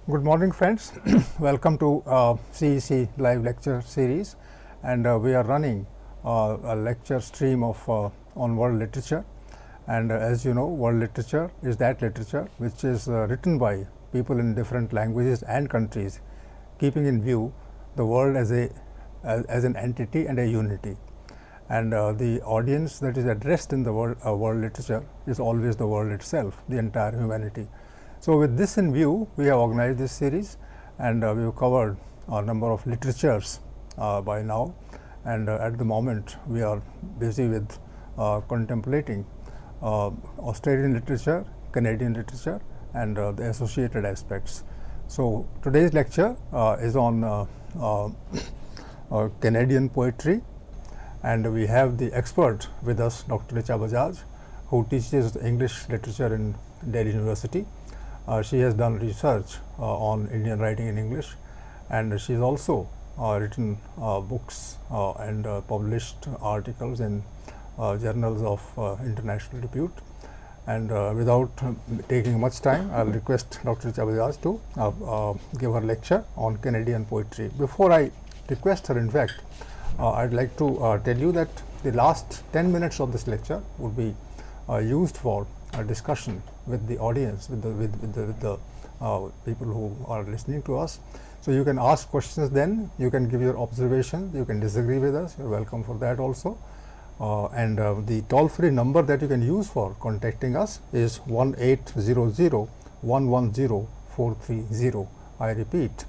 Good morning, friends. Welcome to CEC live lecture series, and we are running a lecture stream of on world literature. And as you know, world literature is that literature which is written by people in different languages and countries, keeping in view the world as an entity and a unity. And the audience that is addressed in the world literature is always the world itself, the entire humanity. So, with this in view, we have organized this series, and we have covered a number of literatures by now, and at the moment we are busy with contemplating Australian literature, Canadian literature, and the associated aspects. So, today's lecture is on Canadian poetry, and we have the expert with us, Dr. Richa Bajaj, who teaches English literature in Delhi University. She has done research on Indian writing in English, and she has also written books and published articles in journals of international repute. And without taking much time, I will request Dr. Richa Bajaj to give her lecture on Canadian poetry. Before I request her, in fact, I would like to tell you that the last 10 minutes of this lecture would be used for a discussion with the audience, with the people who are listening to us. So, you can ask questions then, you can give your observations, you can disagree with us, you are welcome for that also. And the toll free number that you can use for contacting us is 1-800-110-430. I repeat,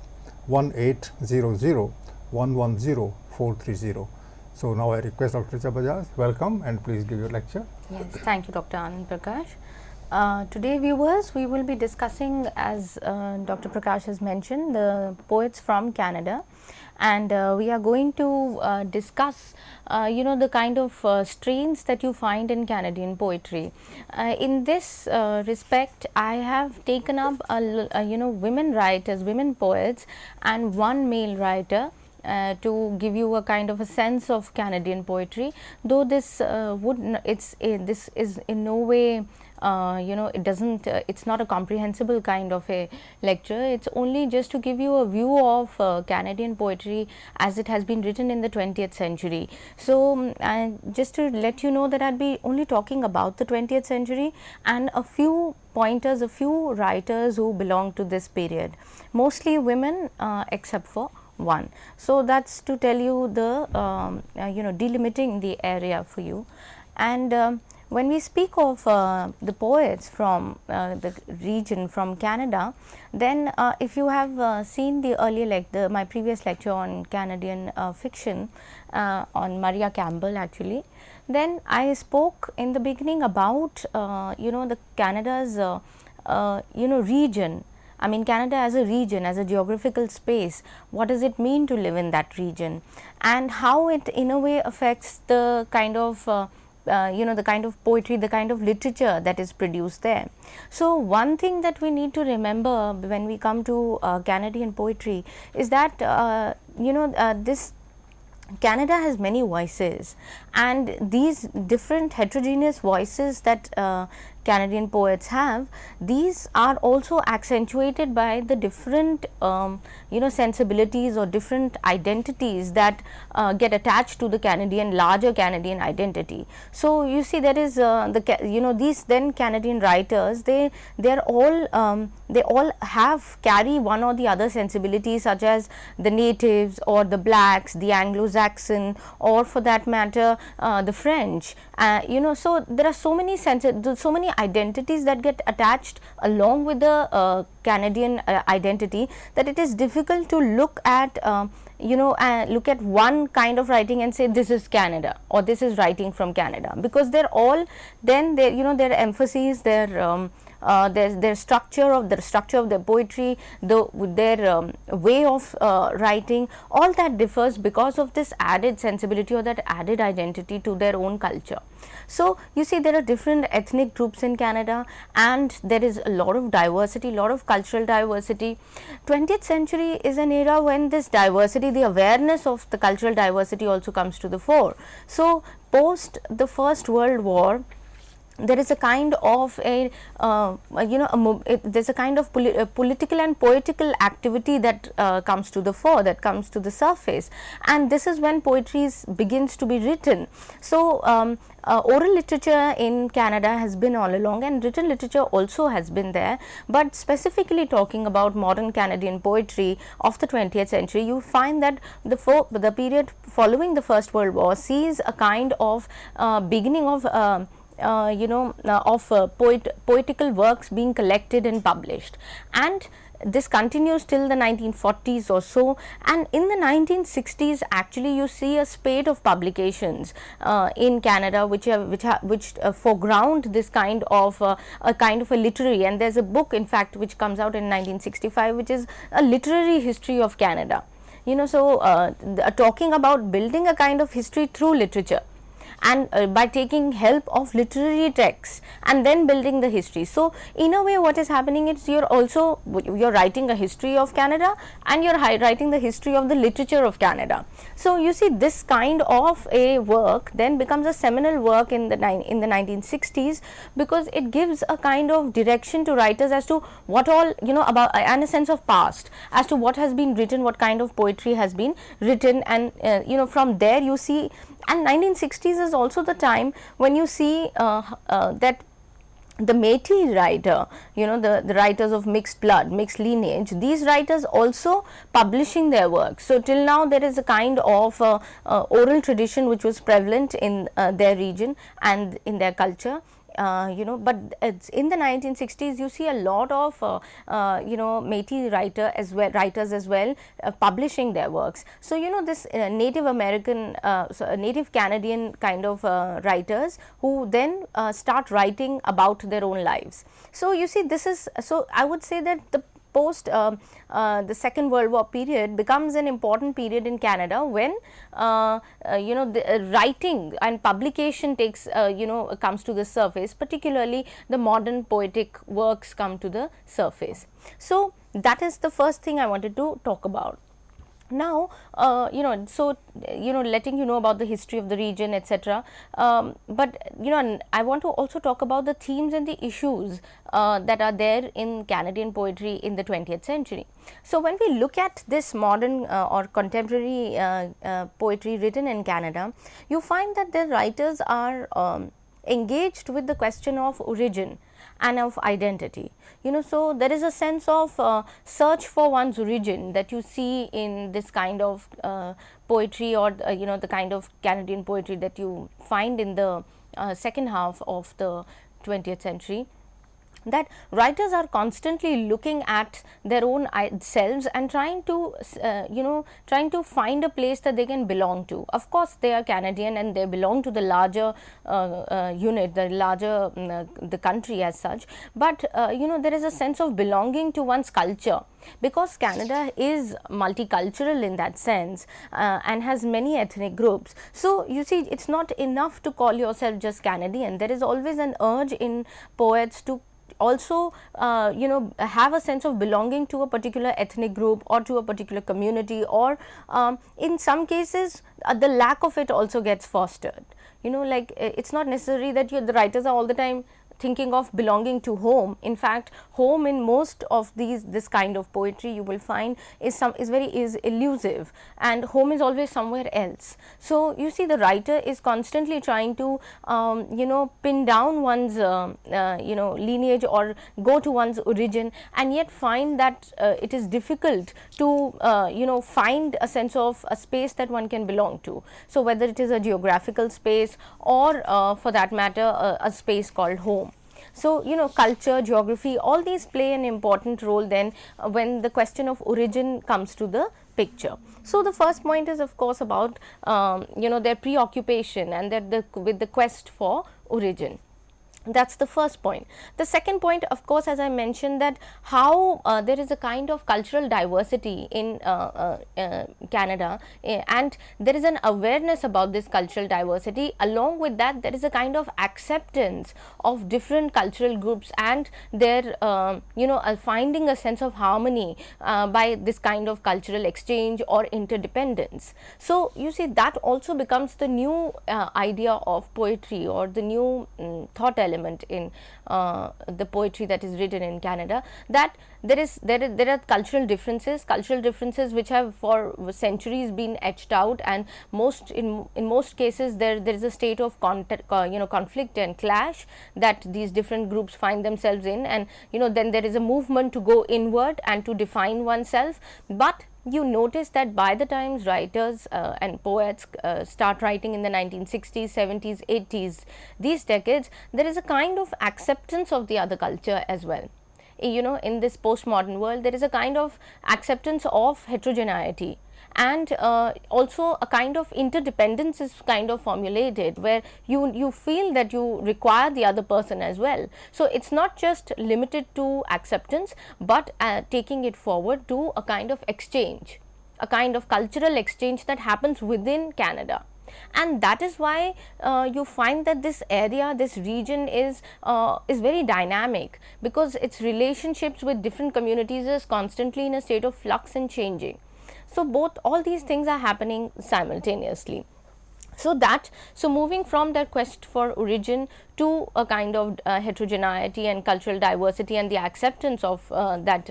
1-800-110-430. So, now I request Dr. Richa Bajaj, welcome, and please give your lecture. Yes, thank you, Dr. Anand Prakash. Today, viewers, we will be discussing, as Dr. Prakash has mentioned, the poets from Canada, and we are going to discuss the kind of strains that you find in Canadian poetry. In this respect, I have taken up women writers, women poets, and one male writer to give you a kind of a sense of Canadian poetry, though this this is in no way it doesn't it's not a comprehensible kind of a lecture. It's only just to give you a view of Canadian poetry as it has been written in the 20th century. So, just to let you know that I'd be only talking about the 20th century and a few pointers, a few writers who belong to this period, mostly women except for one. So, that is to tell you the delimiting the area for you. And when we speak of the poets from the region from Canada, then if you have seen the earlier my previous lecture on Canadian fiction on Maria Campbell actually, then I spoke in the beginning about the Canada's region. I mean, Canada as a region, as a geographical space, what does it mean to live in that region, and how it in a way affects the kind of the kind of poetry, the kind of literature that is produced there. So, one thing that we need to remember when we come to Canadian poetry is that this Canada has many voices, and these different heterogeneous voices that Canadian poets have, these are also accentuated by the different sensibilities or different identities that get attached to the larger Canadian identity. So, you see there is these then Canadian writers, they all carry one or the other sensibilities, such as the natives or the blacks, the Anglo-Saxon, or for that matter the French. So there are so many identities that get attached along with the Canadian identity, that it is difficult to look at look at one kind of writing and say this is Canada or this is writing from Canada, because they're all then their emphasis, their structure of their poetry, their way of writing, all that differs because of this added sensibility or that added identity to their own culture. So, you see there are different ethnic groups in Canada, and there is a lot of diversity, lot of cultural diversity. 20th century is an era when this diversity, the awareness of the cultural diversity also comes to the fore. So, post the First World War, there is a kind of a there's a kind of political and poetical activity that comes to the fore, that comes to the surface, and this is when poetry begins to be written. So oral literature in Canada has been all along, and written literature also has been there, but specifically talking about modern Canadian poetry of the 20th century, you find that the period following the First World War sees a kind of beginning of poetical works being collected and published, and this continues till the 1940s or so, and in the 1960s actually you see a spate of publications in Canada which foreground this kind of a literary, and there's a book in fact which comes out in 1965 which is a literary history of Canada. Talking about building a kind of history through literature, and by taking help of literary texts and then building the history. So in a way what is happening is you're writing a history of Canada, and you're writing the history of the literature of Canada. So you see, this kind of a work then becomes a seminal work in the 1960s, because it gives a kind of direction to writers as to what all about, and a sense of past as to what has been written, what kind of poetry has been written, and from there you see. And 1960s is also the time when you see that the Métis writer, the writers of mixed blood, mixed lineage, these writers also publishing their works. So till now there is a kind of oral tradition which was prevalent in their region and in their culture. But it's in the 1960s you see a lot of Métis writers as well publishing their works. So this Native American, Native Canadian kind of writers who then start writing about their own lives. So you see, this is, so I would say that the post the Second World War period becomes an important period in Canada, when the writing and publication takes comes to the surface, particularly the modern poetic works come to the surface. So that is the first thing I wanted to talk about. Now, letting you know about the history of the region, etc. But I want to also talk about the themes and the issues that are there in Canadian poetry in the 20th century. So when we look at this modern or contemporary poetry written in Canada, you find that the writers are engaged with the question of origin and of identity. So there is a sense of search for one's origin that you see in this kind of poetry, or the kind of Canadian poetry that you find in the second half of the 20th century, that writers are constantly looking at their own selves and trying to find a place that they can belong to. Of course they are Canadian and they belong to the larger unit, the larger the country as such, but there is a sense of belonging to one's culture, because Canada is multicultural in that sense and has many ethnic groups. So you see, it's not enough to call yourself just Canadian. There is always an urge in poets to also have a sense of belonging to a particular ethnic group or to a particular community, or in some cases the lack of it also gets fostered. Like it's not necessary that the writers are all the time thinking of belonging to home. In fact, home in most of this kind of poetry you will find is elusive, and home is always somewhere else. So you see, the writer is constantly trying to pin down one's lineage or go to one's origin, and yet find that it is difficult to find a sense of a space that one can belong to. So whether it is a geographical space or for that matter a space called home. So culture, geography, all these play an important role then when the question of origin comes to the picture. So the first point is of course about their preoccupation and with the quest for origin. That's the first point. The second point, of course, as I mentioned, that how there is a kind of cultural diversity in Canada, and there is an awareness about this cultural diversity. Along with that, there is a kind of acceptance of different cultural groups and their finding a sense of harmony by this kind of cultural exchange or interdependence. So you see, that also becomes the new idea of poetry, or the new thought element element in the poetry that is written in Canada, that there are cultural differences which have for centuries been etched out, and in most cases there is a state of conflict and clash that these different groups find themselves in, and then there is a movement to go inward and to define oneself. But you notice that by the time writers and poets start writing in the 1960s, 70s, 80s, these decades, there is a kind of acceptance of the other culture as well. In this postmodern world, there is a kind of acceptance of heterogeneity, and also a kind of interdependence is kind of formulated, where you feel that you require the other person as well. So it's not just limited to acceptance, but taking it forward to a kind of exchange, a kind of cultural exchange that happens within Canada. And that is why you find that this area, this region is very dynamic, because its relationships with different communities is constantly in a state of flux and changing. So all these things are happening simultaneously. So moving from that quest for origin to a kind of heterogeneity and cultural diversity and the acceptance of that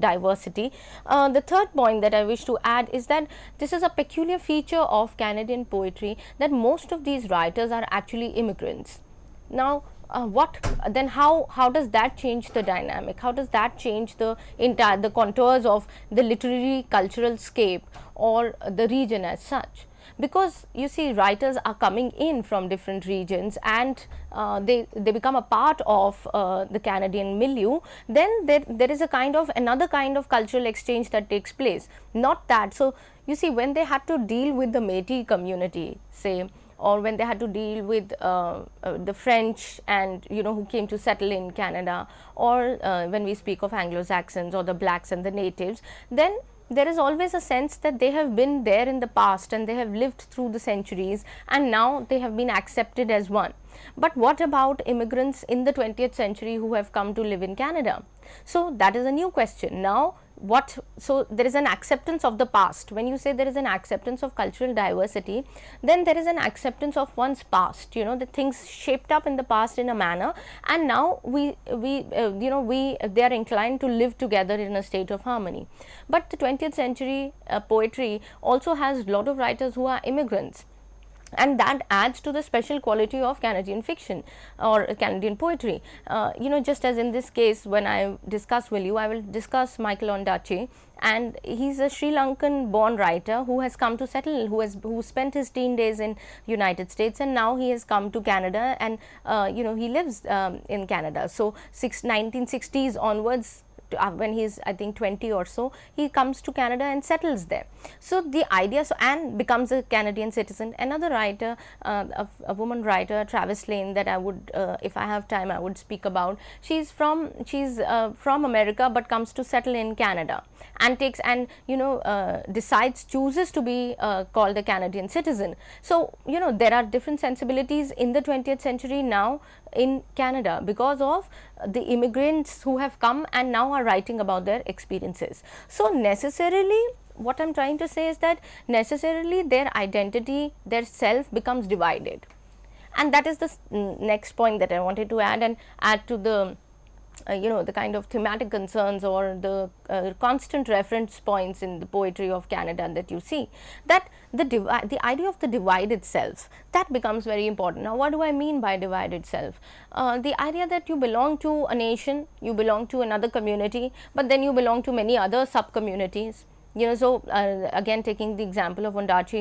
diversity, the third point that I wish to add is that this is a peculiar feature of Canadian poetry, that most of these writers are actually immigrants. Now, how does that change the dynamic? How does that change the contours of the literary cultural scape or the region as such? Because you see, writers are coming in from different regions, and they become a part of the Canadian milieu. Then there is another kind of cultural exchange that takes place. Not that. So you see, when they had to deal with the Métis community, say, or when they had to deal with the French and who came to settle in Canada, or when we speak of Anglo-Saxons or the blacks and the natives, then there is always a sense that they have been there in the past and they have lived through the centuries, and now they have been accepted as one. But what about immigrants in the 20th century who have come to live in Canada? So that is a new question. Now, so there is an acceptance of the past. When you say there is an acceptance of cultural diversity, then there is an acceptance of one's past, the things shaped up in the past in a manner, and now they are inclined to live together in a state of harmony. But the 20th century poetry also has a lot of writers who are immigrants, and that adds to the special quality of Canadian fiction or Canadian poetry. Just as in this case, when I discuss Williu, I will discuss Michael Ondaatje, and he's a Sri Lankan born writer who has come to settle, who spent his teen days in United States, and now he has come to Canada, and he lives in Canada. So 1960s onwards, when he's I think 20 or so, he comes to Canada and settles there. So the idea, and becomes a Canadian citizen. Another writer, a woman writer, Travis Lane, that I would, if I have time, I would speak about. She's from America, but comes to settle in Canada, and chooses to be called a Canadian citizen. So there are different sensibilities in the 20th century now in Canada because of the immigrants who have come and now are writing about their experiences. So necessarily, what I'm trying to say is that necessarily their identity, their self becomes divided, and that is the next point that I wanted to add, and add to the the kind of thematic concerns or the constant reference points in the poetry of Canada that you see, that the idea of the divided self, that becomes very important. Now, what do I mean by divided self? The idea that you belong to a nation, you belong to another community, but then you belong to many other sub communities. So again, taking the example of Ondaatje,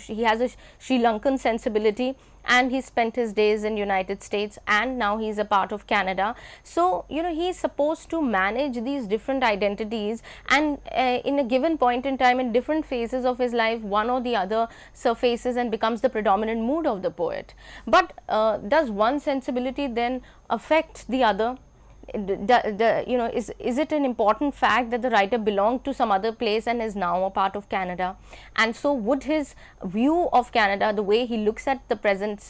he has a Sri Lankan sensibility, and he spent his days in United States, and now he is a part of Canada. So he is supposed to manage these different identities, and in a given point in time, in different phases of his life, one or the other surfaces and becomes the predominant mood of the poet. But does one sensibility then affect the other? Is it an important fact that the writer belonged to some other place and is now a part of Canada? And so would his view of Canada, the way he looks at the present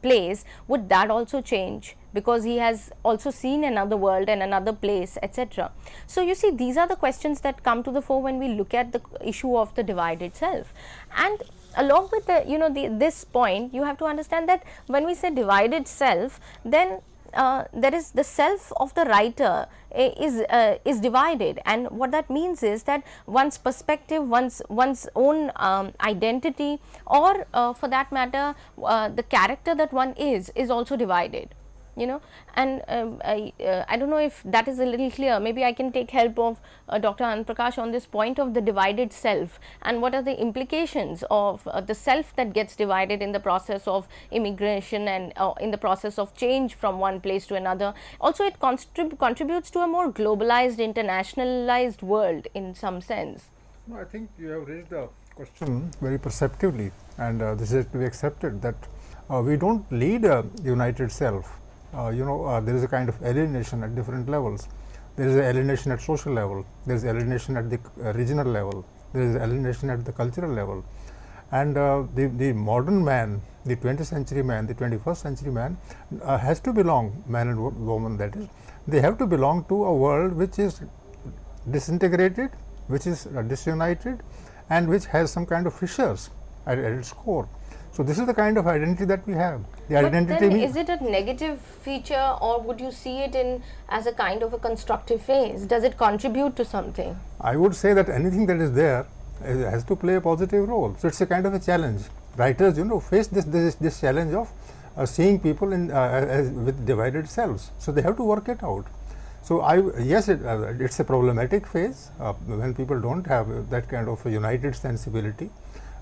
place, would that also change because he has also seen another world and another place, etc. So you see, these are the questions that come to the fore when we look at the issue of the divided self. And along with the, you know, this point, you have to understand that when we say divided self, then there is the self of the writer is divided, and what that means is that one's perspective, one's own identity, or for that matter the character that one is also divided, you know. And I don't know if that is a little clear. Maybe I can take help of Dr. Anand Prakash on this point of the divided self, and what are the implications of the self that gets divided in the process of immigration and in the process of change from one place to another. Also, it contributes to a more globalized, internationalized world in some sense. No, I think you have raised the question very perceptively, and this is to be accepted that we don't lead a united self. There is a kind of alienation at different levels. There is alienation at social level, there is alienation at the regional level, there is alienation at the cultural level. And the modern man, the 20th century man, the 21st century man has to belong, man and woman that is, they have to belong to a world which is disintegrated, which is disunited, and which has some kind of fissures at its core. So this is the kind of identity that we have. The but identity then is it a negative feature, or would you see it in as a kind of a constructive phase? Does it contribute to something? I would say that anything that is there has to play a positive role. So it's a kind of a challenge. Writers, face this challenge of seeing people in with divided selves. So they have to work it out. So yes, it's a problematic phase when people don't have that kind of a united sensibility.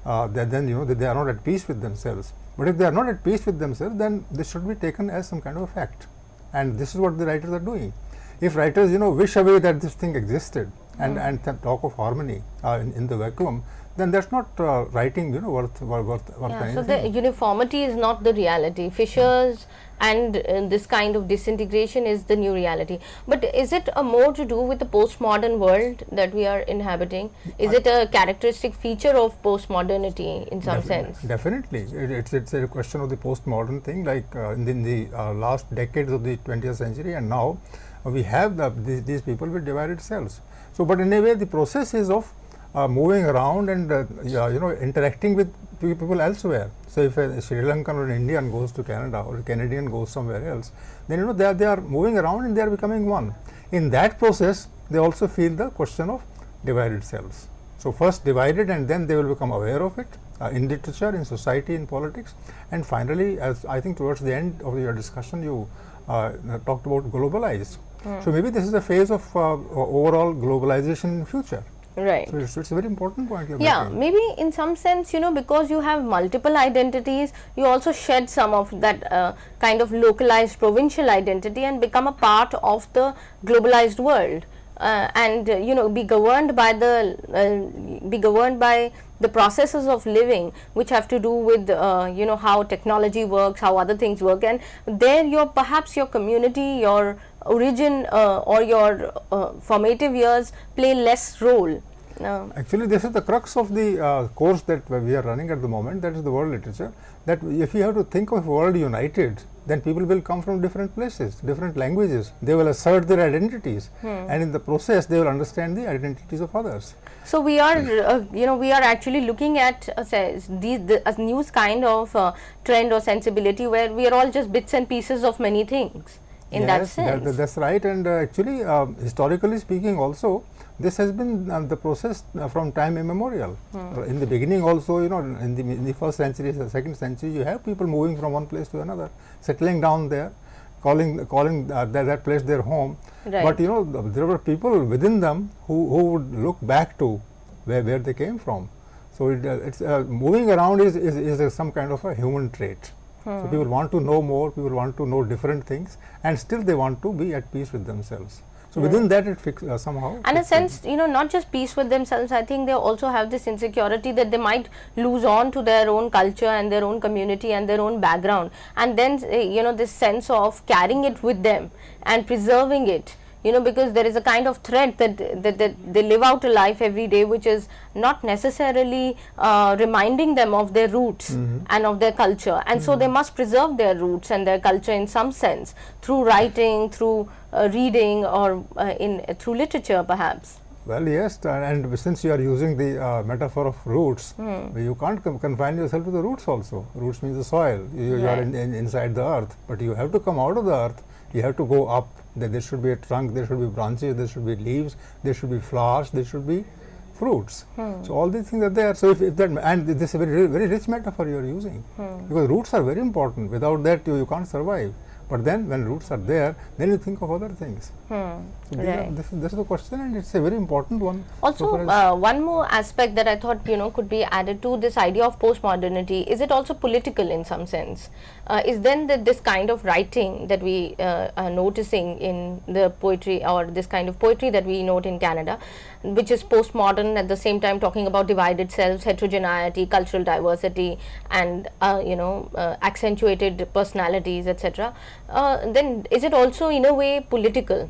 Then they are not at peace with themselves. But if they are not at peace with themselves, then this should be taken as some kind of a fact. And this is what the writers are doing. If writers wish away that this thing existed and talk of harmony in the vacuum, then that's not writing worth anything. So the uniformity is not the reality. Fissures and this kind of disintegration is the new reality. But is it more to do with the postmodern world that we are inhabiting? Is it a characteristic feature of postmodernity in some sense? Definitely. It's a question of the postmodern thing, like in the last decades of the 20th century, and now we have these people with divided selves. So, but in a way the process is of moving around and interacting with people elsewhere. So if a Sri Lankan or an Indian goes to Canada, or a Canadian goes somewhere else, then they are moving around and they are becoming one. In that process, they also feel the question of divided selves. So first divided, and then they will become aware of it in literature, in society, in politics, and finally, as I think towards the end of your discussion, you talked about globalized. So maybe this is a phase of overall globalization in future. Right. So it's a very important point you're making. Maybe in some sense, because you have multiple identities, you also shed some of that kind of localized provincial identity and become a part of the globalized world, and be governed by the processes of living which have to do with how technology works, how other things work, and there perhaps your community, your origin or your formative years play less role. Actually, this is the crux of the course that we are running at the moment, that is the world literature, that if you have to think of world united, then people will come from different places, different languages, they will assert their identities, and in the process they will understand the identities of others. So we are we are actually looking at a new kind of trend or sensibility where we are all just bits and pieces of many things in that sense. That's right, and actually historically speaking also, this has been the process from time immemorial. In the beginning also, in the first century, the second century, you have people moving from one place to another, settling down there, calling that place their home. Right. But there were people within them who would look back to where they came from. So it's moving around is some kind of a human trait. So people want to know more, people want to know different things, and still they want to be at peace with themselves. So within that it somehow. And in a sense, not just peace with themselves, I think they also have this insecurity that they might lose on to their own culture and their own community and their own background, and then this sense of carrying it with them and preserving it you know, because there is a kind of threat that they live out a life every day which is not necessarily reminding them of their roots and of their culture, and so they must preserve their roots and their culture in some sense through writing, through reading, or through literature perhaps. Well, yes, and since you are using the metaphor of roots, you can't confine yourself to the roots also. Roots means the soil. You are inside the earth, but you have to come out of the earth. You have to go up. There should be a trunk, there should be branches, there should be leaves, there should be flowers, there should be fruits. So all these things are there. So if that, and this is a very rich metaphor you are using, because roots are very important. Without that, you can't survive. But then, when roots are there, then you think of other things. So this is the question, and it's a very important one. Also, one more aspect that I thought, you know, could be added to this idea of postmodernity, is it also political in some sense? Is then this kind of writing that we are noticing in the poetry, or this kind of poetry that we note in Canada, which is postmodern, at the same time talking about divided selves, heterogeneity, cultural diversity, and you know, accentuated personalities, etc. Then is it also in a way political?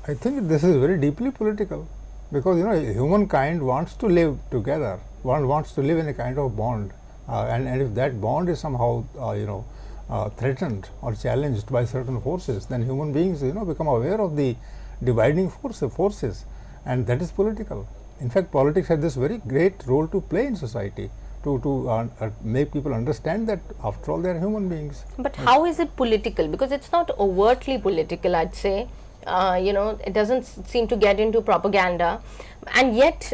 I think this is very deeply political, because you know, humankind wants to live together. One wants to live in a kind of bond, and if that bond is somehow you know, threatened or challenged by certain forces, then human beings, you know, become aware of the dividing forces, and that is political. In fact, politics has this very great role to play in society, to make people understand that after all they are human beings. But how is it political? Because it's not overtly political, I'd say. You know, it doesn't seem to get into propaganda, and yet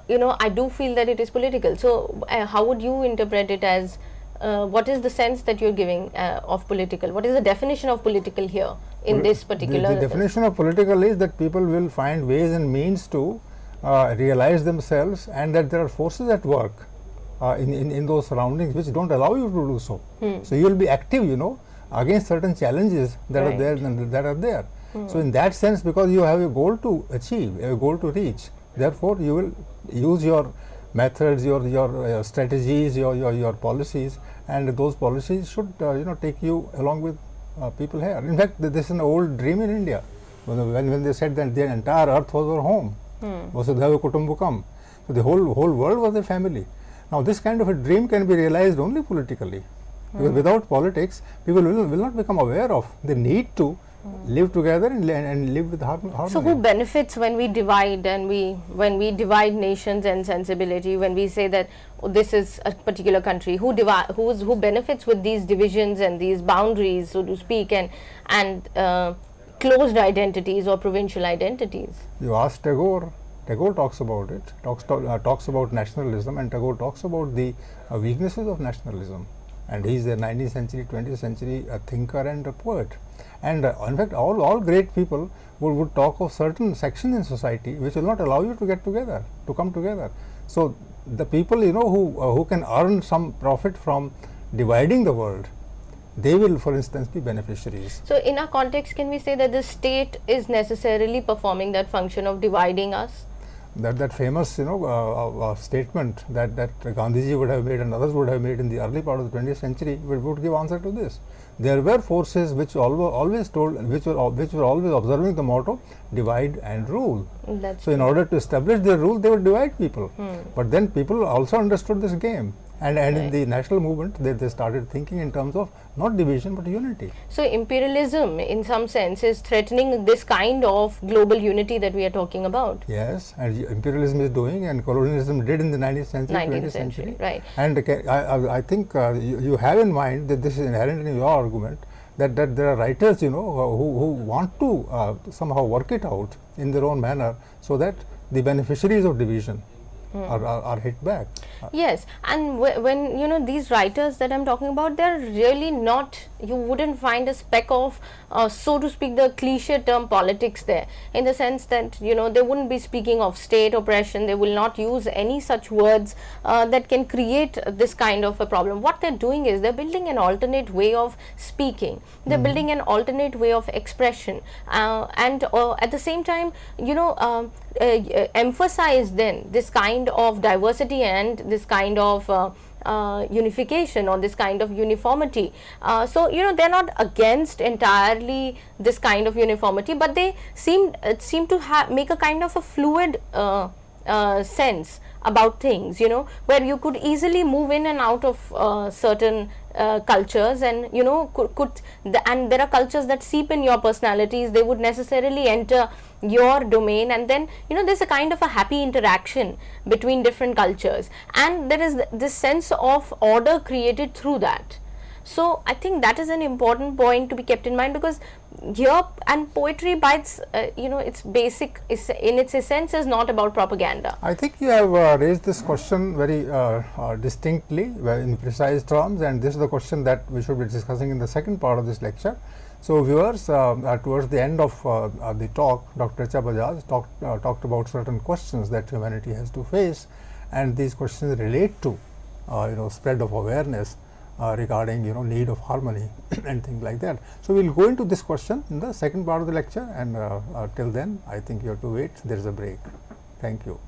you know, I do feel that it is political. So how would you interpret it as, what is the sense that you're giving of political? What is the definition of political here in this particular? The definition of political is that people will find ways and means to realize themselves, and that there are forces at work in those surroundings which don't allow you to do so. So you will be active, you know, against certain challenges that are there. So in that sense, because you have a goal to achieve, a goal to reach, therefore you will use your methods, your strategies, your policies, and those policies should you know, take you along with people here. In fact, this is an old dream in India, when they said that the entire earth was our home. Vasudhaiva Kutumbakam. So the whole world was a family. Now this kind of a dream can be realized only politically, because without politics, people will not become aware of the need to live together and live with harmony. So who benefits when we divide, and when we divide nations and sensibility, when we say that this is a particular country, who benefits with these divisions and these boundaries, so to speak, and closed identities or provincial identities? You ask Tagore. Tagore talks about it, talks about nationalism, and Tagore talks about the weaknesses of nationalism. And he is a 19th century, 20th century thinker and a poet. And in fact, all great people would talk of certain sections in society which will not allow you to get together, to come together. So the people, you know, who can earn some profit from dividing the world, they will, for instance, be beneficiaries. So in our context, can we say that the state is necessarily performing that function of dividing us? That famous, you know, statement that Gandhiji would have made and others would have made in the early part of the 20th century would give answer to this. There were forces which always were always observing the motto divide and rule. That's so in order to establish their rule, they would divide people. But then people also understood this game. And in the national movement, they started thinking in terms of not division but unity. So imperialism, in some sense, is threatening this kind of global unity that we are talking about. Yes, and imperialism is doing, and colonialism did in the 19th century, 20th century. Right. And I think you have in mind that this is inherent in your argument, that there are writers, you know, who want to somehow work it out in their own manner, so that the beneficiaries of division are hit back. Yes, and when you know, these writers that I'm talking about, they're really not, you wouldn't find a speck of so to speak, the cliche term politics there, in the sense that, you know, they wouldn't be speaking of state oppression. They will not use any such words that can create this kind of a problem. What they're doing is they're building an alternate way of speaking, they're building an alternate way of expression, and at the same time, you know, emphasize then this kind of diversity and this kind of unification or this kind of uniformity. So you know, they're not against entirely this kind of uniformity, but they seem to make a kind of a fluid sense about things, you know, where you could easily move in and out of certain cultures, and you know, and there are cultures that seep in your personalities. They would necessarily enter your domain, and then you know, there's a kind of a happy interaction between different cultures, and there is this sense of order created through that. So I think that is an important point to be kept in mind, because here, and poetry by its you know, its basic in its essence is not about propaganda. I think you have raised this question very distinctly, in precise terms, and this is the question that we should be discussing in the second part of this lecture. So viewers, towards the end of the talk, Dr. Richa Bajaj talked about certain questions that humanity has to face, and these questions relate to you know, spread of awareness regarding, you know, need of harmony and things like that. So we will go into this question in the second part of the lecture, and till then I think you have to wait. There is a break. Thank you.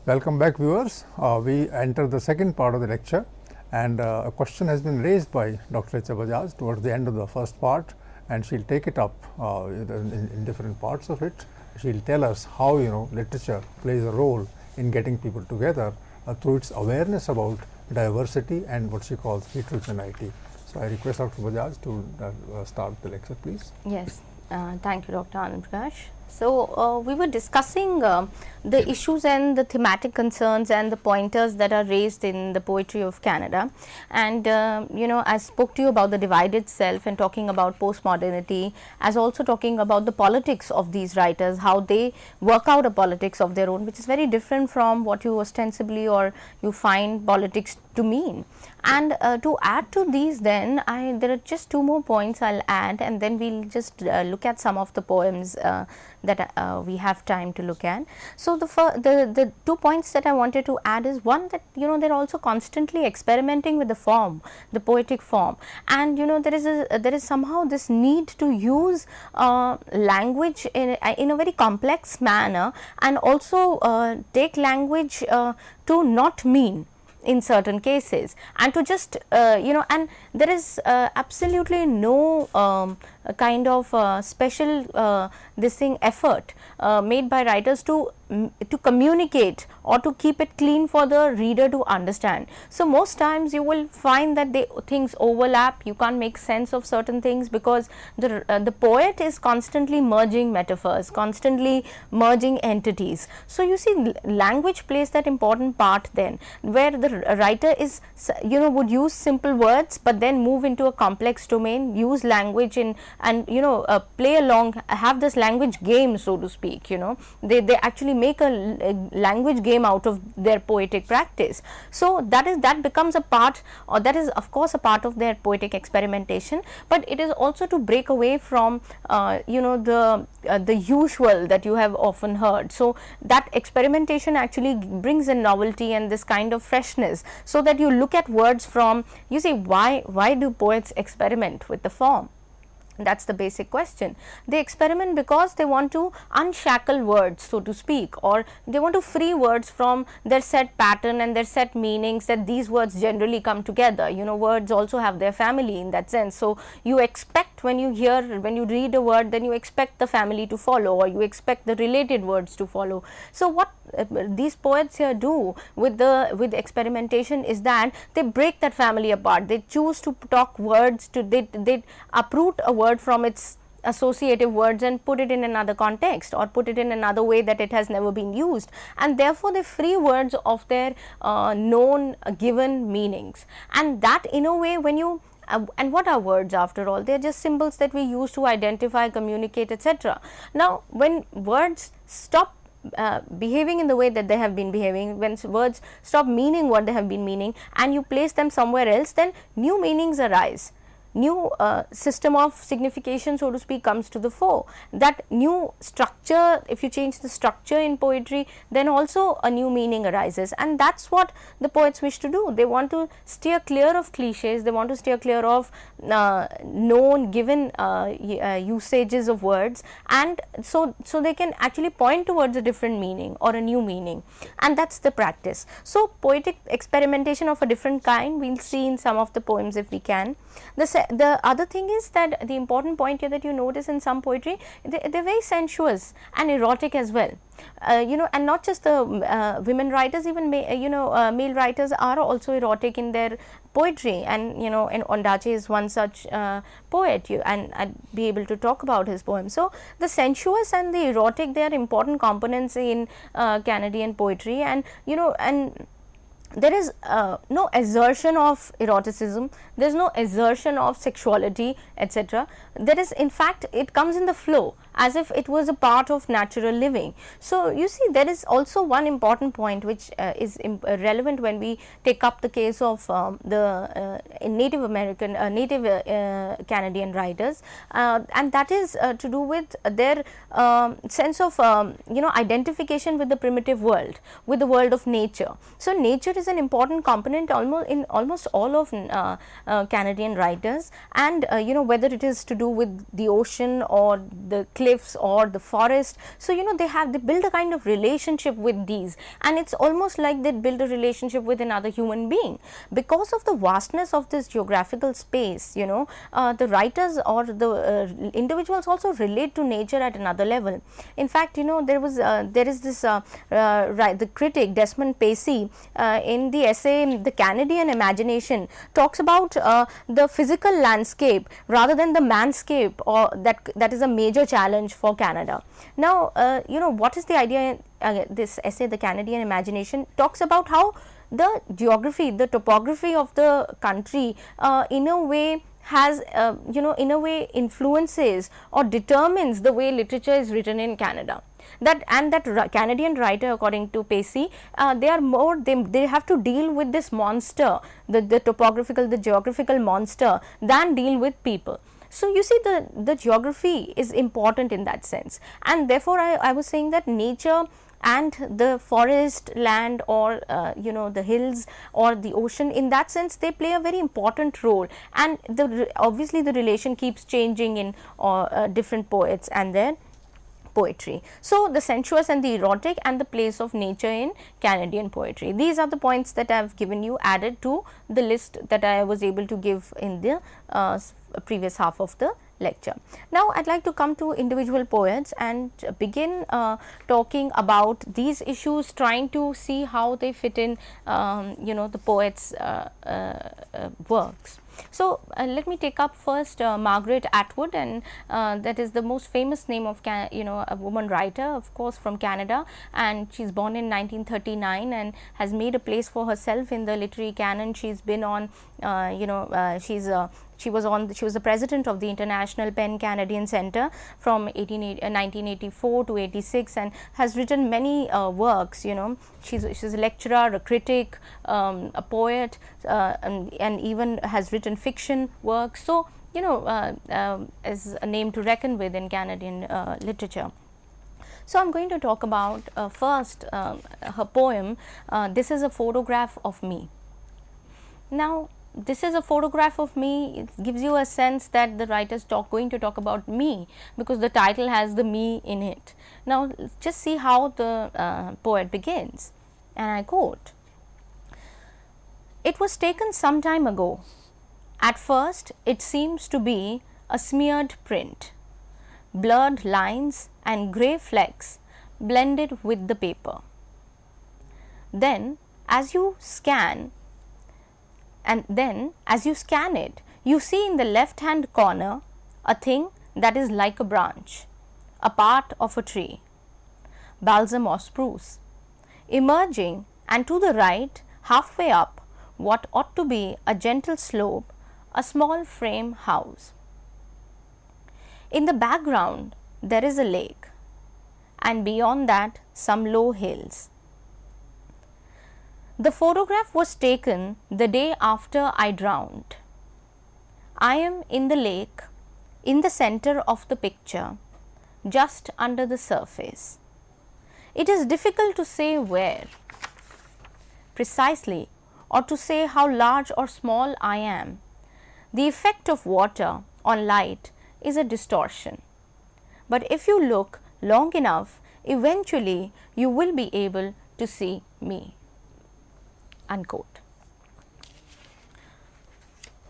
Welcome back, viewers. We enter the second part of the lecture, and a question has been raised by Dr. Richa Bajaj towards the end of the first part, and she will take it up in different parts of it. She will tell us how, you know, literature plays a role in getting people together through its awareness about diversity and what she calls heterogeneity. So I request Dr. Bajaj to start the lecture, please. Yes, thank you, Dr. Anand Prakash. So we were discussing the issues and the thematic concerns and the pointers that are raised in the poetry of Canada, and you know, I spoke to you about the divided self and talking about postmodernity, as also talking about the politics of these writers, how they work out a politics of their own, which is very different from what you ostensibly or you find politics to mean. And to add to these, then there are just two more points I'll add, and then we'll just look at some of the poems that we have time to look at. So the 2 points that I wanted to add is, one, that you know, they're also constantly experimenting with the form, the poetic form, and you know, there is somehow this need to use language in a very complex manner, and also take language to not mean in certain cases, and to just you know, and there is absolutely no kind of special this thing effort made by writers to communicate or to keep it clean for the reader to understand. So most times you will find that things overlap, you can't make sense of certain things, because the poet is constantly merging metaphors, constantly merging entities. So you see, language plays that important part then, where the writer is, you know, would use simple words but then move into a complex domain, use language in and play along, have this language game, so to speak. They actually make a language game out of their poetic practice. So that becomes a part, or that is of course a part of their poetic experimentation, but it is also to break away from the usual that you have often heard. So that experimentation actually brings a novelty and this kind of freshness, so that you look at words from, you see, why do poets experiment with the form? That is the basic question. They experiment because they want to unshackle words, so to speak, or they want to free words from their set pattern and their set meanings, that these words generally come together. Words also have their family in that sense. So you expect, when you read a word, then you expect the family to follow, or you expect the related words to follow. So what these poets here do with experimentation is that they break that family apart. They choose to talk words, they uproot a word from its associative words and put it in another context, or put it in another way that it has never been used, and therefore they free words of their known given meanings. And that, in a way, when you and what are words after all? They are just symbols that we use to identify, communicate, etc. Now when words stop behaving in the way that they have been behaving, when words stop meaning what they have been meaning, and you place them somewhere else, then new meanings arise. New system of signification, so to speak, comes to the fore. That new structure, if you change the structure in poetry, then also a new meaning arises, and that is what the poets wish to do. They want to steer clear of cliches, they want to steer clear of known given usages of words, and so they can actually point towards a different meaning or a new meaning, and that is the practice. So poetic experimentation of a different kind we will see in some of the poems if we can. The other thing is that the important point here that you notice in some poetry, they are very sensuous and erotic as well. And not just the women writers, even male writers are also erotic in their poetry, and and Ondaatje is one such poet, and I'd be able to talk about his poem. So the sensuous and the erotic, they are important components in Canadian poetry, and and there is no assertion of eroticism, there is no assertion of sexuality, etc. There is, in fact, it comes in the flow, as if it was a part of natural living. So you see, there is also one important point which is relevant when we take up the case of the Native American, Native Canadian writers, and that is to do with their sense of identification with the primitive world, with the world of nature. So nature is an important component almost all of Canadian writers, and whether it is to do with the ocean or the cliffs or the forest. So they build a kind of relationship with these, and it's almost like they build a relationship with another human being because of the vastness of this geographical space. The writers or the individuals also relate to nature at another level. In fact, there is this the critic Desmond Pacey in the essay The Canadian Imagination talks about the physical landscape rather than the manscape, or that is a major challenge for Canada. Now what is the idea? This essay, The Canadian Imagination, talks about how the geography, the topography of the country in a way has in a way influences or determines the way literature is written in Canada. That Canadian writer, according to Pacey, they have to deal with this monster, the geographical monster, than deal with people. So you see, the geography is important in that sense, and therefore I was saying that nature and the forest, land, or the hills or the ocean, in that sense they play a very important role, and obviously the relation keeps changing in different poets and their poetry. So the sensuous and the erotic and the place of nature in Canadian poetry, these are the points that I have given you, added to the list that I was able to give in the previous half of the lecture. Now I'd like to come to individual poets and begin talking about these issues, trying to see how they fit in the poets works. So let me take up first Margaret Atwood, and that is the most famous name of a woman writer, of course, from Canada, and she's born in 1939 and has made a place for herself in the literary canon. She's been on she's She was the president of the International Pan-Canadian Centre from 1984 to 86, and has written many works. You know, she's a lecturer, a critic, a poet, and even has written fiction works. So, you know, is a name to reckon with in Canadian literature. So, I am going to talk about first her poem, This is a Photograph of Me. Now, this is a photograph of me. It gives you a sense that the writer is going to talk about me, because the title has the me in it. Now, just see how the poet begins, and I quote, "It was taken some time ago. At first, it seems to be a smeared print, blurred lines and grey flecks blended with the paper. Then, as you scan it, you see in the left hand corner a thing that is like a branch, a part of a tree, balsam or spruce, emerging, and to the right, halfway up, what ought to be a gentle slope, a small frame house. In the background, there is a lake, and beyond that, some low hills. The photograph was taken the day after I drowned. I am in the lake, in the center of the picture, just under the surface. It is difficult to say where precisely, or to say how large or small I am. The effect of water on light is a distortion. But if you look long enough, eventually you will be able to see me." Unquote.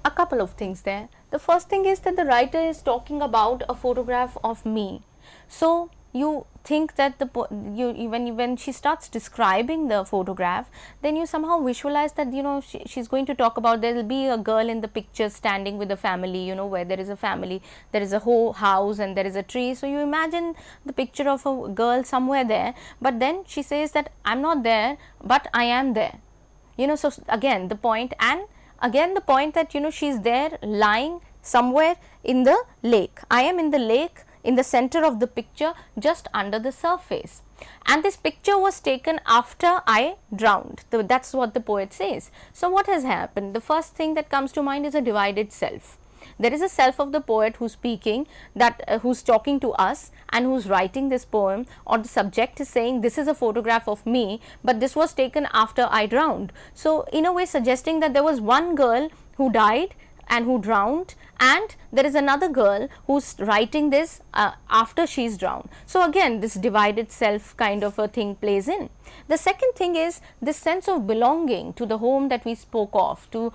A couple of things there. The first thing is that the writer is talking about a photograph of me. So, you think that when she starts describing the photograph, then you somehow visualize that, you know, she's going to talk about, there will be a girl in the picture standing with a family, you know, where there is a family, there is a whole house and there is a tree. So, you imagine the picture of a girl somewhere there, but then she says that I'm not there, but I am there. You know, so again the point, and again the point that, you know, she is there lying somewhere in the lake. I am in the lake, in the center of the picture, just under the surface, and this picture was taken after I drowned. That's what the poet says. So, what has happened? The first thing that comes to mind is a divided self. There is a self of the poet who's speaking, that who's talking to us and who's writing this poem, or the subject is saying this is a photograph of me, but this was taken after I drowned. So, in a way suggesting that there was one girl who died and who drowned, and there is another girl who's writing this after she's drowned. So, again this divided self kind of a thing plays in. The second thing is this sense of belonging to the home that we spoke of, to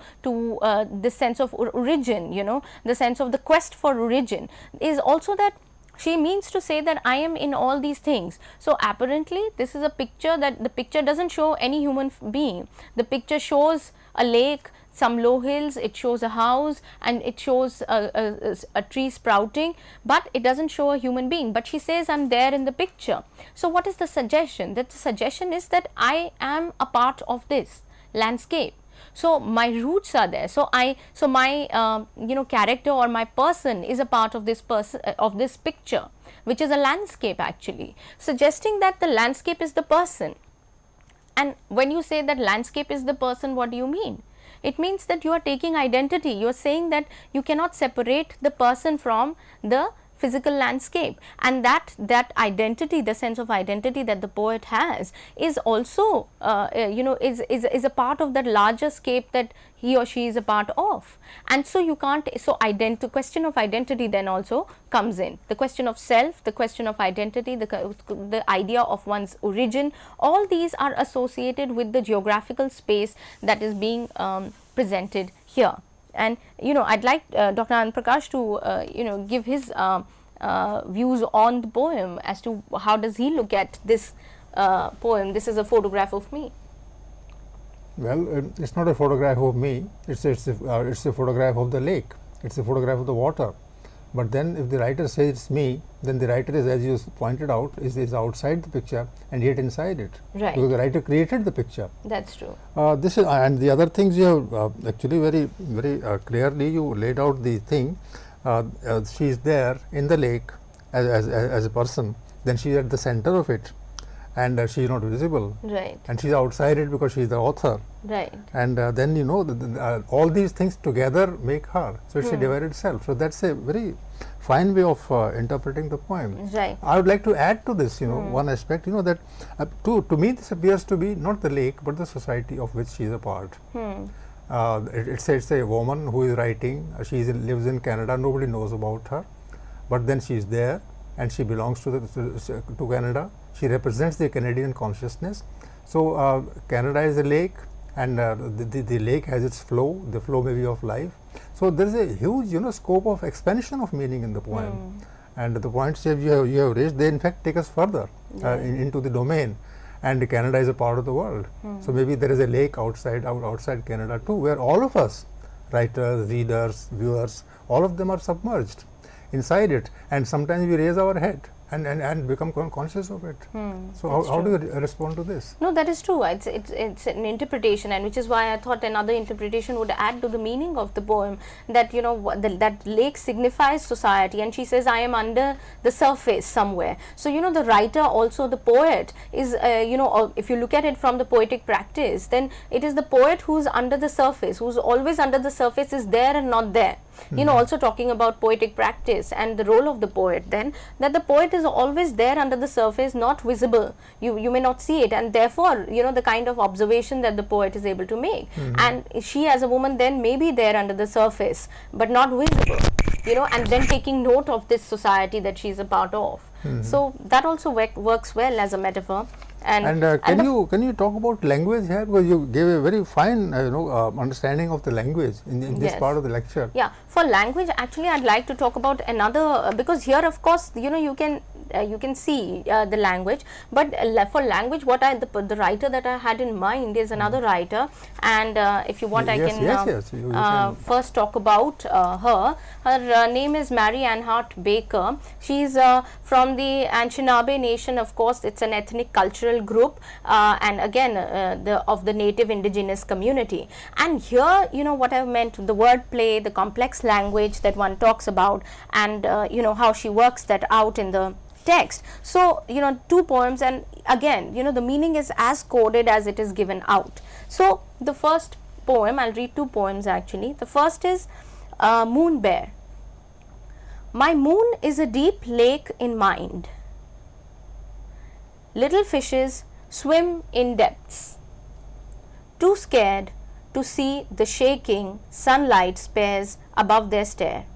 this sense of origin, you know, the sense of the quest for origin, is also that she means to say that I am in all these things. So, apparently this is a picture that the picture doesn't show any human being. The picture shows a lake, some low hills, it shows a house, and it shows a tree sprouting, but it doesn't show a human being. But she says I'm there in the picture. So, what is the suggestion? That the suggestion is that I am a part of this landscape. So, my roots are there. So, my you know, character or my person is a part of this picture, which is a landscape actually, suggesting that the landscape is the person. And when you say that landscape is the person, what do you mean? It means that you are taking identity. You are saying that you cannot separate the person from the physical landscape, and that identity, the sense of identity that the poet has, is also you know, is a part of that larger scape that he or she is a part of. And so, you can't, so the question of identity then also comes in, the question of self, the question of identity, the idea of one's origin, all these are associated with the geographical space that is being presented here. And, you know, I'd like Dr. Anand Prakash to you know, give his views on the poem as to how does he look at this poem. This is a photograph of me. Well, it's not a photograph of me. It's a photograph of the lake. It's a photograph of the water. But then if the writer says it's me, then the writer is, as you pointed out, is outside the picture and yet inside it. Right. Because the writer created the picture. That's true. This is, and the other things you have actually very clearly you laid out the thing. She is there in the lake as a person, then she is at the center of it, and she is not visible. Right. And she is outside it because she is the author. Right. And then you know all these things together make her. So it's a divided self. So that's a very fine way of interpreting the poem. Right. I would like to add to this, you know, one aspect, you know, that to me this appears to be not the lake but the society of which she is a part. It's a woman who is writing. She lives in Canada. Nobody knows about her, but then she is there and she belongs to Canada. She represents the Canadian consciousness. So Canada is a lake, and the lake has its flow. The flow may be of life. So there is a huge, you know, scope of expansion of meaning in the poem. And the points you have raised, they in fact take us further into the domain. And Canada is a part of the world. So maybe there is a lake outside Canada too, where all of us, writers, readers, viewers, all of them are submerged inside it. And sometimes we raise our head and become conscious of it. So how do you respond to this? No, that is true. It's an interpretation, and which is why I thought another interpretation would add to the meaning of the poem, that you know that lake signifies society, and she says, I am under the surface somewhere. So you know the writer, also the poet, is you know, if you look at it from the poetic practice, then it is the poet who's under the surface, who's always under the surface, is there and not there. You know, also talking about poetic practice and the role of the poet, then that the poet is always there under the surface, not visible. You may not see it, and therefore you know the kind of observation that the poet is able to make. And she as a woman then may be there under the surface but not visible, you know, and then taking note of this society that she is a part of. So that also works well as a metaphor. And can you talk about language here, because you gave a very fine understanding of the language in this part of the lecture. Yeah, for language actually I'd like to talk about another, because here of course you know you can see the language, but for language what the writer that I had in mind is another writer, and if you want I can first talk about her. Her name is Mary Ann Hart Baker. She is from the Anishinaabe Nation. Of course it's an ethnic cultural group, and again of the native indigenous community. And here you know what I've meant, the wordplay, the complex language that one talks about, and you know how she works that out in the text. So you know, two poems, and again you know the meaning is as coded as it is given out. So the first poem, I'll read two poems actually. The first is Moon Bear. My moon is a deep lake in mind. Little fishes swim in depths, too scared to see the shaking sunlight spares above their stare.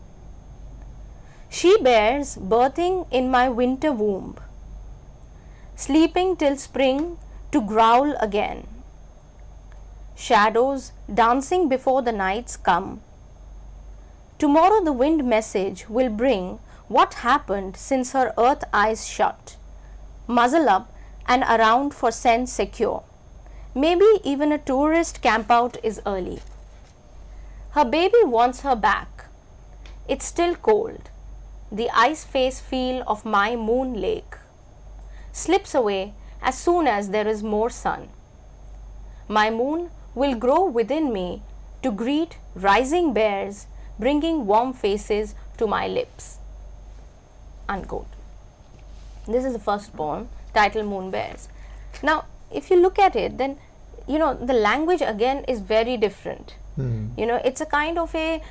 She bears birthing in my winter womb, sleeping till spring to growl again. Shadows dancing before the nights come. Tomorrow the wind message will bring what happened since her earth eyes shut. Muzzle up and around for scent secure. Maybe even a tourist campout is early. Her baby wants her back. It's still cold. The ice face feel of my moon lake slips away as soon as there is more sun. My moon will grow within me to greet rising bears, bringing warm faces to my lips. Unquote. This is the first poem, titled Moon Bears. Now, if you look at it, then you know the language again is very different. You know, it's a kind of a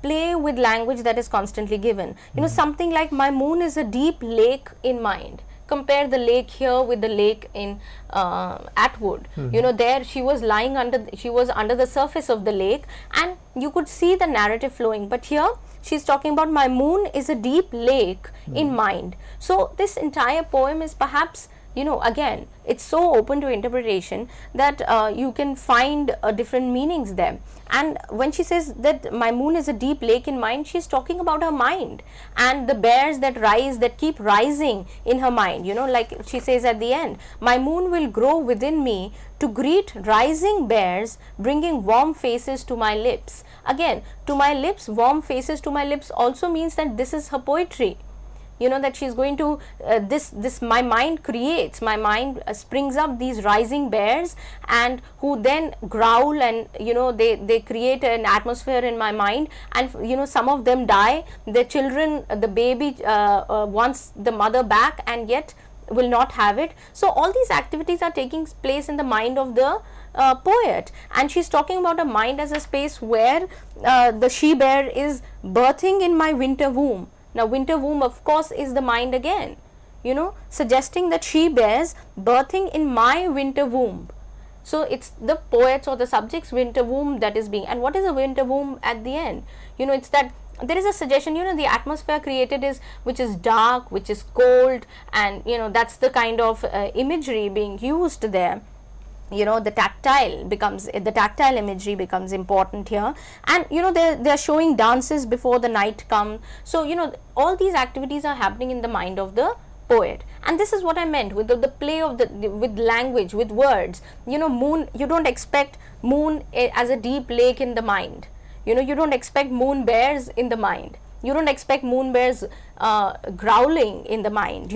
play with language that is constantly given. You know, something like my moon is a deep lake in mind. Compare the lake here with the lake in Atwood. You know, there she was lying under the surface of the lake, and you could see the narrative flowing. But here she's talking about my moon is a deep lake in mind. So this entire poem is perhaps again, it's so open to interpretation that you can find different meanings there. And when she says that my moon is a deep lake in mind, she's talking about her mind and the bears that keep rising in her mind. Like she says at the end, my moon will grow within me to greet rising bears, bringing warm faces to my lips. Again, to my lips, warm faces to my lips also means that this is her poetry. That she's going to my mind springs up these rising bears, and who then growl, and they create an atmosphere in my mind, and some of them die, the children, the baby wants the mother back and yet will not have it. So all these activities are taking place in the mind of the poet, and she's talking about a mind as a space where the she bear is birthing in my winter womb. Now winter womb of course is the mind again, suggesting that she bears birthing in my winter womb. So it's the poet's or the subject's winter womb that is being, and what is a winter womb at the end? It's that there is a suggestion, the atmosphere created which is dark, which is cold, and that's the kind of imagery being used there. The tactile imagery becomes important here, and they're showing dances before the night come. So all these activities are happening in the mind of the poet, and this is what I meant with the play of with language, with words. Moon, you don't expect moon as a deep lake in the mind. You don't expect moon bears in the mind. You don't expect moon bears growling in the mind.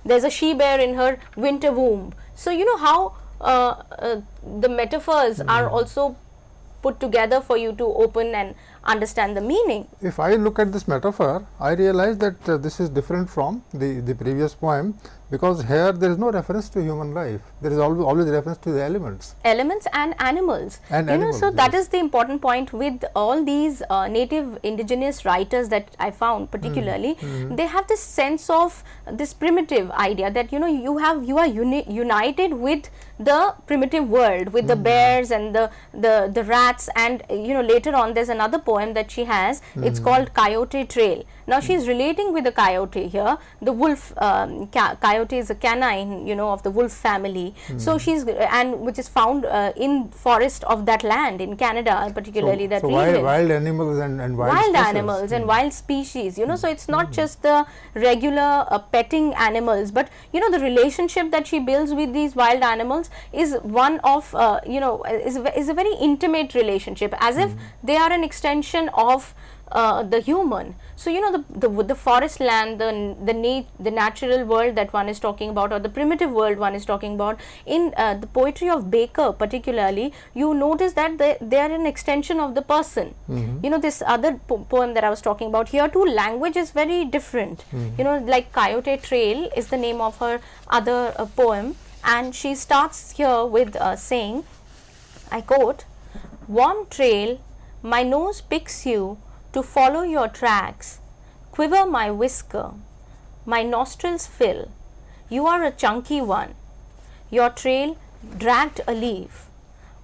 There's a she bear in her winter womb. So how the metaphors are also put together for you to open and understand the meaning. If I look at this metaphor, I realize that this is different from the previous poem, because here there is no reference to human life. There is always reference to the elements And animals. So that is the important point with all these native indigenous writers that I found particularly. They have this sense of this primitive idea that you are united with the primitive world, with the bears and the rats, and later on there's another poem that she has. It's called Coyote Trail. Now she's relating with the coyote here. The wolf, coyote is a canine, of the wolf family. So she's, and which is found in forest of that land in Canada, particularly that region. Wild animals and wild animals and wild species. So it's not just the regular petting animals, but the relationship that she builds with these wild animals is one of is a very intimate relationship, as if they are an extension of the human. So the forest land, the natural world that one is talking about, or the primitive world one is talking about, in the poetry of Baker particularly, you notice that they are an extension of the person. This other poem that I was talking about, here too language is very different. Like Coyote Trail is the name of her other poem, and she starts here with saying, I quote, "Warm trail, my nose picks you to follow your tracks, quiver my whisker, my nostrils fill, you are a chunky one, your trail dragged a leaf,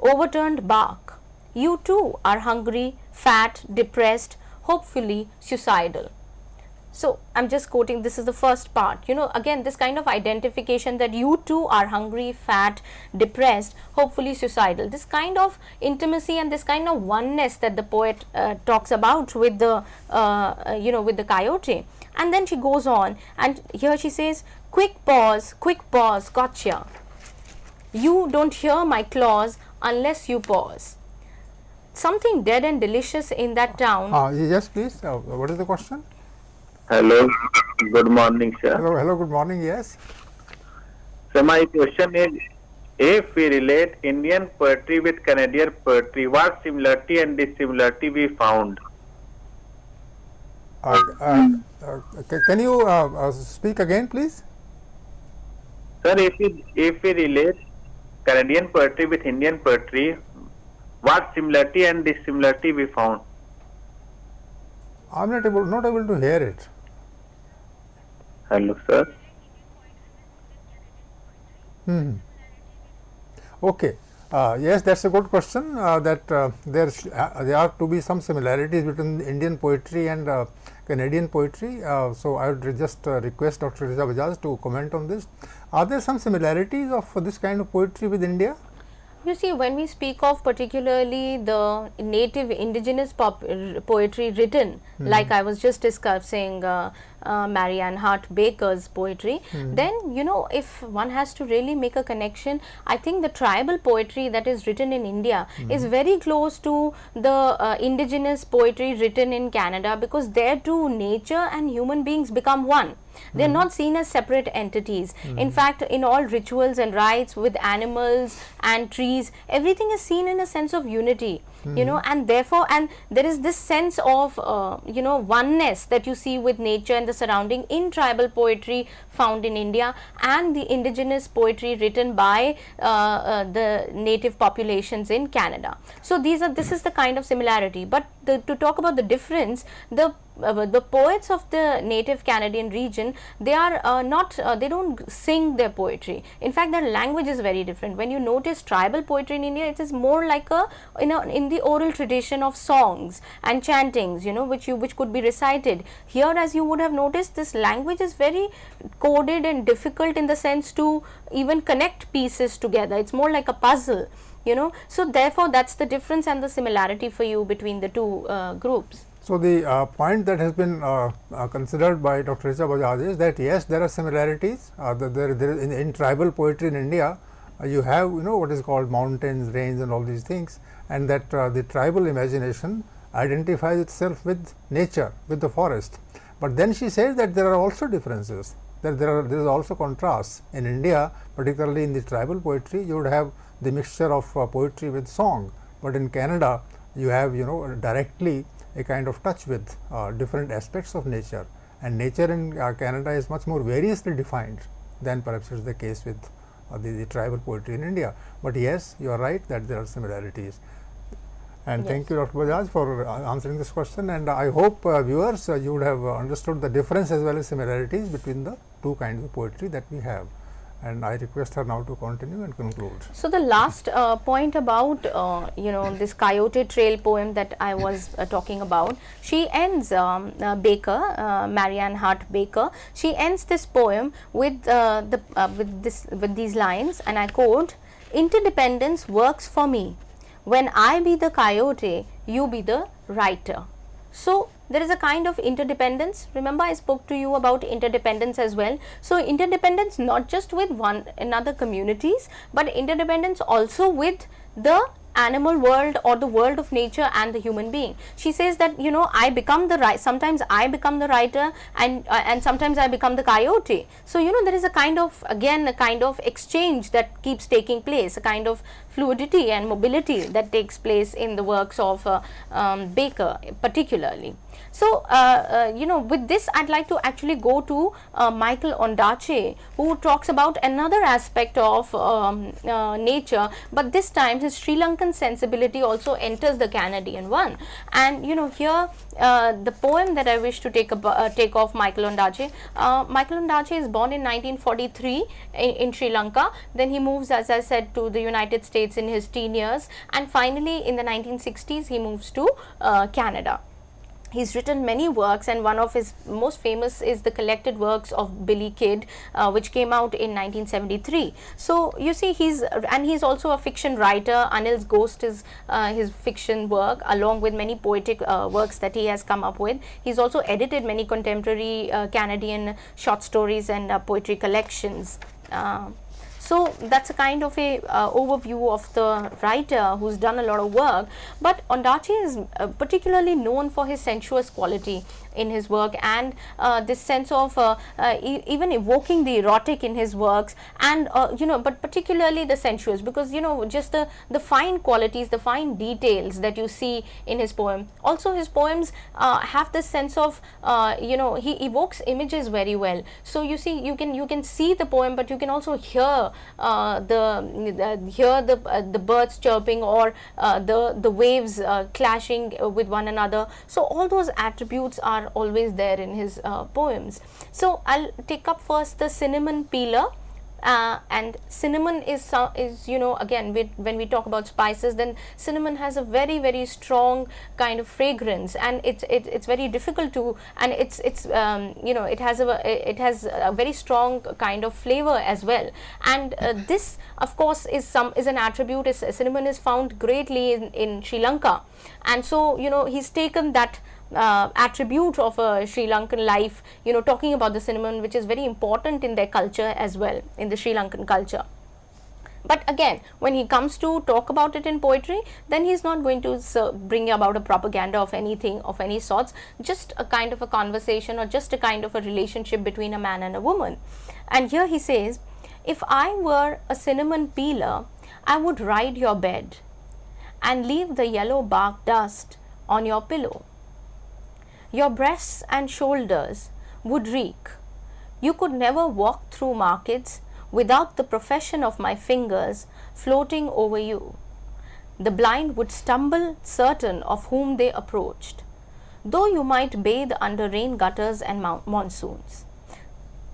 overturned bark, you too are hungry, fat, depressed, hopefully suicidal." So I'm just quoting, this is the first part. Again, this kind of identification that you too are hungry, fat, depressed, hopefully suicidal. This kind of intimacy and this kind of oneness that the poet talks about with the with the coyote. And then she goes on, and here she says, quick pause, gotcha. You don't hear my claws unless you pause. Something dead and delicious in that town. Yes, please. What is the question? Hello, good morning, sir. Hello, good morning, yes. So my question is, if we relate Indian poetry with Canadian poetry, what similarity and dissimilarity we found? Can you speak again, please? Sir, if we relate Canadian poetry with Indian poetry, what similarity and dissimilarity we found? I'm not able to hear it. Hello, sir. Okay. Yes, that's a good question. That there are to be some similarities between Indian poetry and Canadian poetry. So I would just request Dr. Richa Bajaj to comment on this. Are there some similarities of this kind of poetry with India? You see, when we speak of particularly the native indigenous poetry written, like I was just discussing Marianne Hart Baker's poetry, then you know, if one has to really make a connection, I think the tribal poetry that is written in India is very close to the indigenous poetry written in Canada, because there too nature and human beings become one. They are not seen as separate entities. In fact, in all rituals and rites with animals and trees, everything is seen in a sense of unity, you know, and therefore, and there is this sense of, you know, oneness that you see with nature and the surrounding in tribal poetry found in India, and the indigenous poetry written by the native populations in Canada. So this is the kind of similarity. But to talk about the difference, the poets of the native Canadian region, they are they don't sing their poetry. In fact, their language is very different. When you notice tribal poetry in India, it is more like a, you know, in the oral tradition of songs and chantings, you know, which could be recited. Here, as you would have noticed, this language is very coded and difficult in the sense to even connect pieces together. It's more like a puzzle, you know. So therefore, that's the difference and the similarity for you between the two groups. So the point that has been considered by Dr. Richa Bajaj is that yes, there are similarities. In tribal poetry in India, you have, you know, what is called mountains, range, and all these things, and that the tribal imagination identifies itself with nature, with the forest. But then she says that there are also differences. That there is also contrasts. In India, particularly in the tribal poetry, you would have the mixture of poetry with song. But in Canada, you have, you know, directly a kind of touch with different aspects of nature, and nature in Canada is much more variously defined than perhaps is the case with the tribal poetry in India. But yes, you are right that there are similarities. And thank you, Dr. Bajaj, for answering this question, and I hope viewers you would have understood the difference as well as similarities between the two kinds of poetry that we have. And I request her now to continue and conclude. So the last point about you know, this Coyote Trail poem that I was talking about, she ends Baker, Marianne Hart Baker. She ends this poem with with these lines, and I quote: "Interdependence works for me. When I be the coyote, you be the writer." So there is a kind of interdependence. Remember, I spoke to you about interdependence as well. So interdependence not just with one another communities, but interdependence also with the animal world or the world of nature and the human being. She says that, you know, I become the sometimes I become the writer, and sometimes I become the coyote. So, you know, there is a kind of, again, a kind of exchange that keeps taking place, a kind of fluidity and mobility that takes place in the works of Baker particularly. So, you know, with this I'd like to actually go to Michael Ondaatje, who talks about another aspect of nature, but this time his Sri Lankan sensibility also enters the Canadian one. And, you know, here the poem that I wish to take off Michael Ondaatje. Michael Ondaatje is born in 1943 in Sri Lanka. Then he moves, as I said, to the United States in his teen years, and finally in the 1960s he moves to Canada. He's written many works, and one of his most famous is the collected works of Billy Kidd, which came out in 1973. So you see, he's also a fiction writer. Anil's Ghost is his fiction work, along with many poetic works that he has come up with. He's also edited many contemporary Canadian short stories and poetry collections. So that's a kind of a overview of the writer who's done a lot of work. But Ondaatje is particularly known for his sensuous quality in his work, and this sense of even evoking the erotic in his works, and you know, but particularly the sensuous, because, you know, just the fine qualities, the fine details that you see in his poem. Also his poems have this sense of you know, he evokes images very well. So you see, you can see the poem, but you can also hear the birds chirping, or the waves clashing with one another. So all those attributes are always there in his poems. So I'll take up first the Cinnamon Peeler. and cinnamon is you know, again, when we talk about spices, then cinnamon has a very, very strong kind of fragrance, and it's very difficult to, and it's you know, it has a very strong kind of flavor as well. And this of course is an attribute. Cinnamon is found greatly in Sri Lanka, and so, you know, he's taken that attribute of a Sri Lankan life, you know, talking about the cinnamon, which is very important in their culture as well, in the Sri Lankan culture. But again, when he comes to talk about it in poetry, then he's not going to bring about a propaganda of anything of any sorts, just a kind of a conversation, or just a kind of a relationship between a man and a woman. And here he says, if I were a cinnamon peeler, I would ride your bed and leave the yellow bark dust on your pillow. Your breasts and shoulders would reek. You could never walk through markets without the profession of my fingers floating over you. The blind would stumble certain of whom they approached, though you might bathe under rain gutters and monsoons.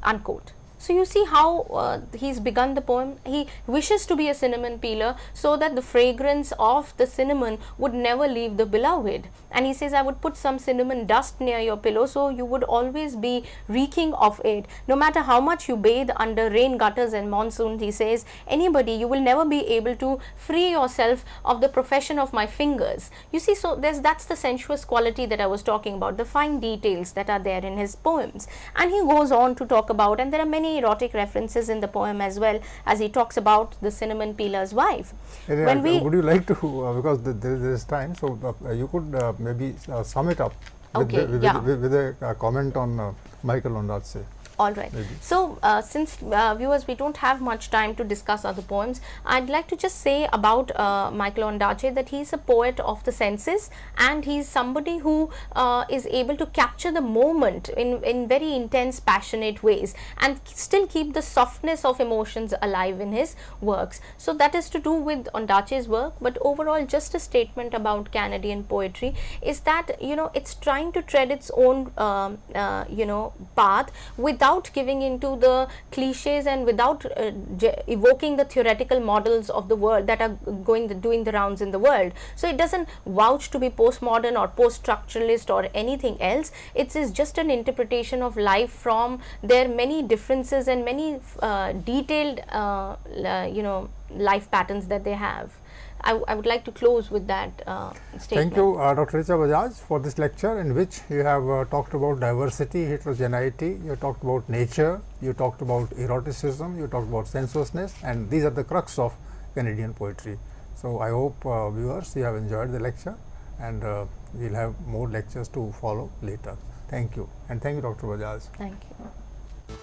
Unquote. So you see how he's begun the poem. He wishes to be a cinnamon peeler so that the fragrance of the cinnamon would never leave the beloved. And he says, I would put some cinnamon dust near your pillow so you would always be reeking of it. No matter how much you bathe under rain gutters and monsoons, he says, anybody, you will never be able to free yourself of the profession of my fingers. You see, so that's the sensuous quality that I was talking about, the fine details that are there in his poems. And he goes on to talk about, and there are many erotic references in the poem as well, as he talks about the cinnamon peeler's wife. Would you like to, because there is time, so you could maybe sum it up with, with a comment on Michael Ondaatje. All right. Maybe. So, since viewers, we don't have much time to discuss other poems, I'd like to just say about Michael Ondaatje that he's a poet of the senses, and he's somebody who is able to capture the moment in very intense, passionate ways, and still keep the softness of emotions alive in his works. So that is to do with Ondaatje's work, but overall, just a statement about Canadian poetry is that, you know, it's trying to tread its own you know, path without giving into the cliches and without evoking the theoretical models of the world that are doing the rounds in the world. So it doesn't vouch to be postmodern or post-structuralist or anything else. It is just an interpretation of life from their many differences and many detailed you know, life patterns that they have. I would like to close with that statement. Thank you, Dr. Richa Bajaj, for this lecture in which you have talked about diversity, heterogeneity, you talked about nature, you talked about eroticism, you talked about sensuousness, and these are the crux of Canadian poetry. So I hope viewers, you have enjoyed the lecture, and we'll have more lectures to follow later. Thank you, and thank you, Dr. Bajaj. Thank you.